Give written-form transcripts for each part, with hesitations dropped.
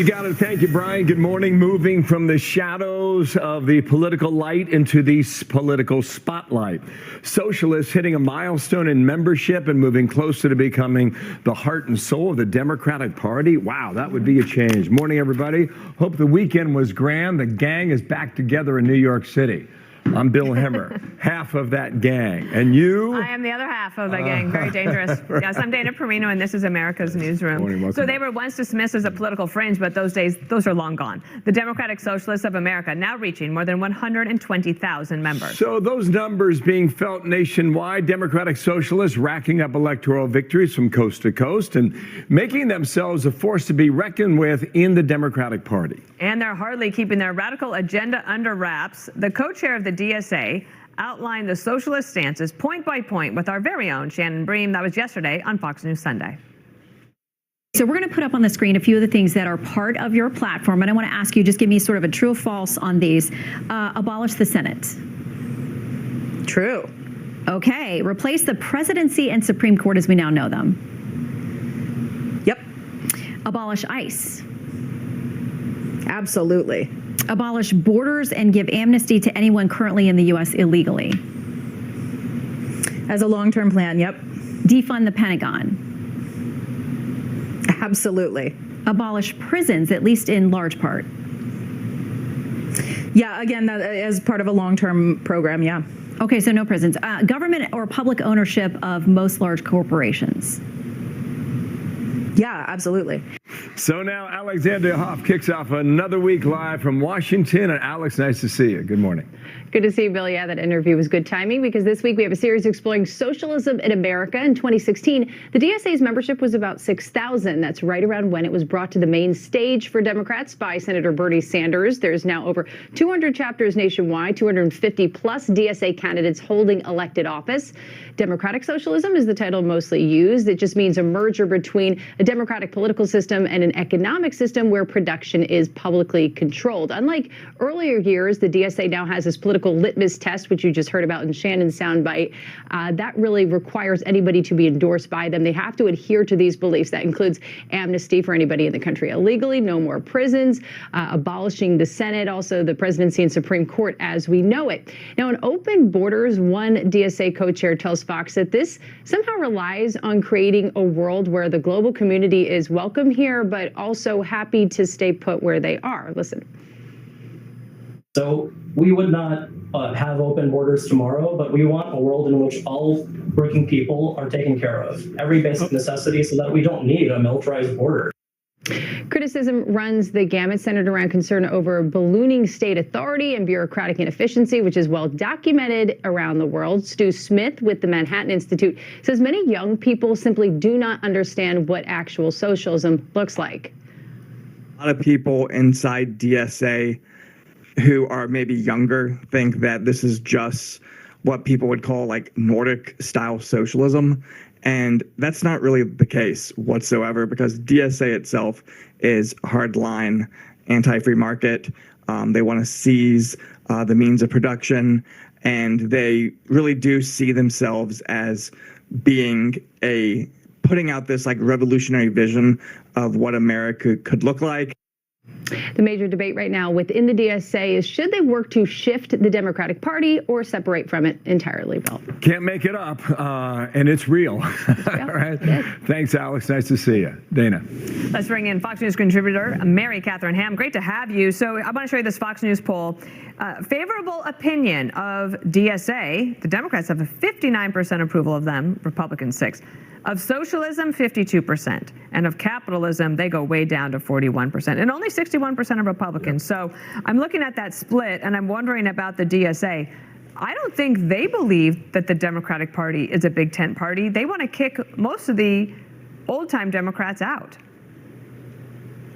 You got it. Thank you, Brian. Good morning. Moving from the shadows of the political light into the political spotlight. Socialists hitting a milestone in membership and moving closer to becoming the heart and soul of the Democratic Party. Wow, that would be a change. Morning, everybody. Hope the weekend was grand. The gang is back together in New York City. I'm Bill Hemmer, half of that gang. And you? I am the other half of the gang. Very dangerous. Yes, I'm Dana Perino, and this is America's Newsroom. Morning, so they were once dismissed as a political fringe, but those are long gone. The Democratic Socialists of America now reaching more than 120,000 members. So those numbers being felt nationwide, Democratic Socialists racking up electoral victories from coast to coast and making themselves a force to be reckoned with in the Democratic Party. And they're hardly keeping their radical agenda under wraps. The co-chair of the DSA outlined the socialist stances point by point with our very own Shannon Bream. That was yesterday on Fox News Sunday. So we're going to put up on the screen a few of the things that are part of your platform, and I want to ask you, just give me sort of a true or false on these. Abolish the Senate. True. Okay. Replace the presidency and Supreme Court as we now know them. Yep. Abolish ICE. Absolutely. Abolish borders and give amnesty to anyone currently in the U.S. illegally. As a long-term plan, yep. Defund the Pentagon. Absolutely. Abolish prisons, at least in large part. Yeah, again, that as part of a long-term program, yeah. Okay, so no prisons. Government or public ownership of most large corporations. Yeah, absolutely. So now Alexandria Hoff kicks off another week live from Washington. And Alex, nice to see you. Good morning. Good to see you, Bill. Yeah, that interview was good timing because this week we have a series exploring socialism in America. In 2016, the DSA's membership was about 6,000. That's right around when it was brought to the main stage for Democrats by Senator Bernie Sanders. There's now over 200 chapters nationwide, 250 plus DSA candidates holding elected office. Democratic socialism is the title mostly used. It just means a merger between a democratic political system and an economic system where production is publicly controlled. Unlike earlier years, the DSA now has this political litmus test, which you just heard about in Shannon's soundbite. That really requires anybody to be endorsed by them. They have to adhere to these beliefs. That includes amnesty for anybody in the country illegally, no more prisons, abolishing the Senate, also the presidency and Supreme Court as we know it. Now, in open borders, one DSA co-chair tells Fox that this somehow relies on creating a world where the global community is welcome here, but also happy to stay put where they are. Listen. So we would not have open borders tomorrow, but we want a world in which all working people are taken care of, every basic necessity, so that we don't need a militarized border. Criticism runs the gamut centered around concern over ballooning state authority and bureaucratic inefficiency, which is well documented around the world. Stu Smith with the Manhattan Institute says many young people simply do not understand what actual socialism looks like. A lot of people inside DSA who are maybe younger think that this is just what people would call like Nordic style socialism. And that's not really the case whatsoever, because DSA itself is hardline anti-free market. They want to seize the means of production, and they really do see themselves as being putting out this like revolutionary vision of what America could look like. The major debate right now within the DSA is should they work to shift the Democratic Party or separate from it entirely, Bill? Can't make it up, and it's real. All right. Thanks, Alex. Nice to see you. Dana. Let's bring in Fox News contributor Mary Catherine Ham. Great to have you. So I want to show you this Fox News poll. Favorable opinion of DSA. The Democrats have a 59% approval of them, Republicans 6%. Of socialism, 52%. And of capitalism, they go way down to 41%. And only 61% of Republicans. So I'm looking at that split, and I'm wondering about the DSA. I don't think they believe that the Democratic Party is a big tent party. They want to kick most of the old-time Democrats out.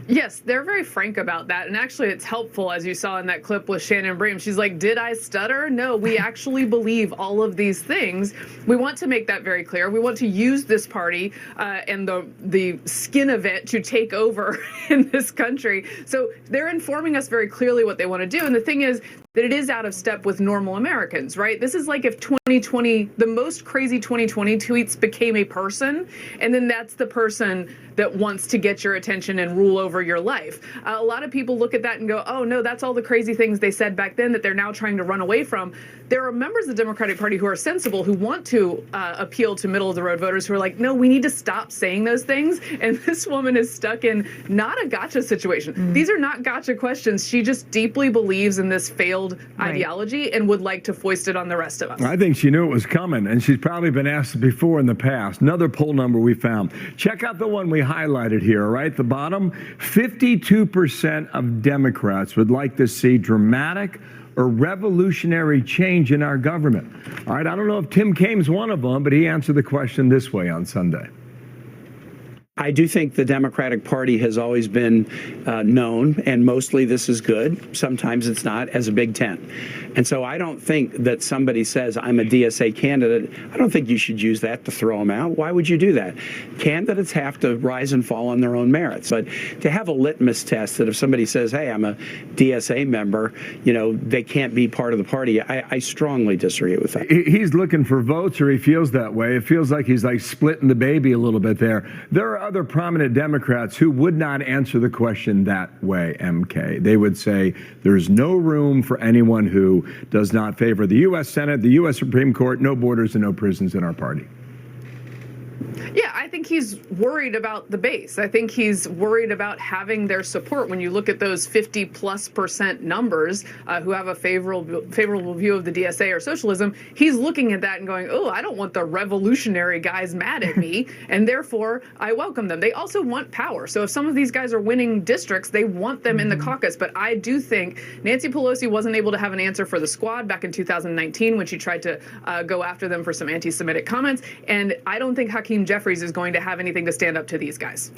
Yes, they're very frank about that. And actually, it's helpful, as you saw in that clip with Shannon Bream. She's like, did I stutter? No, we actually believe all of these things. We want to make that very clear. We want to use this party and the skin of it to take over in this country. So they're informing us very clearly what they want to do. And the thing is, that it is out of step with normal Americans, right? This is like if 2020, the most crazy 2020 tweets became a person, and then that's the person that wants to get your attention and rule over your life. A lot of people look at that and go, oh no, that's all the crazy things they said back then that they're now trying to run away from. There are members of the Democratic Party who are sensible, who want to appeal to middle of the road voters who are like, no, we need to stop saying those things. And this woman is stuck in not a gotcha situation. These are not gotcha questions. She just deeply believes in this failed ideology and would like to foist it on the rest of us. I think she knew it was coming, and she's probably been asked before in the past. Another poll number we found. Check out the one we highlighted here, right at the bottom. 52% of Democrats would like to see dramatic or revolutionary change in our government. All right, I don't know if Tim Kaine's one of them, but he answered the question this way on Sunday. I do think the Democratic Party has always been known, and mostly this is good, sometimes it's not, as a Big Tent. And so I don't think that somebody says, I'm a DSA candidate, I don't think you should use that to throw them out. Why would you do that? Candidates have to rise and fall on their own merits. But to have a litmus test that if somebody says, hey, I'm a DSA member, you know, they can't be part of the party, I strongly disagree with that. He's looking for votes, or he feels that way. It feels like he's like splitting the baby a little bit there. There are other prominent Democrats who would not answer the question that way, MK. They would say there's no room for anyone who does not favor the U.S. Senate, the U.S. Supreme Court, no borders and no prisons in our party. Yeah, I think he's worried about the base. I think he's worried about having their support. When you look at those 50+% numbers who have a favorable view of the DSA or socialism, he's looking at that and going, oh, I don't want the revolutionary guys mad at me, and therefore I welcome them. They also want power. So if some of these guys are winning districts, they want them in the caucus. But I do think Nancy Pelosi wasn't able to have an answer for the squad back in 2019 when she tried to go after them for some anti-Semitic comments. And I don't think Hakeem Jeffries is going to have anything to stand up to these guys.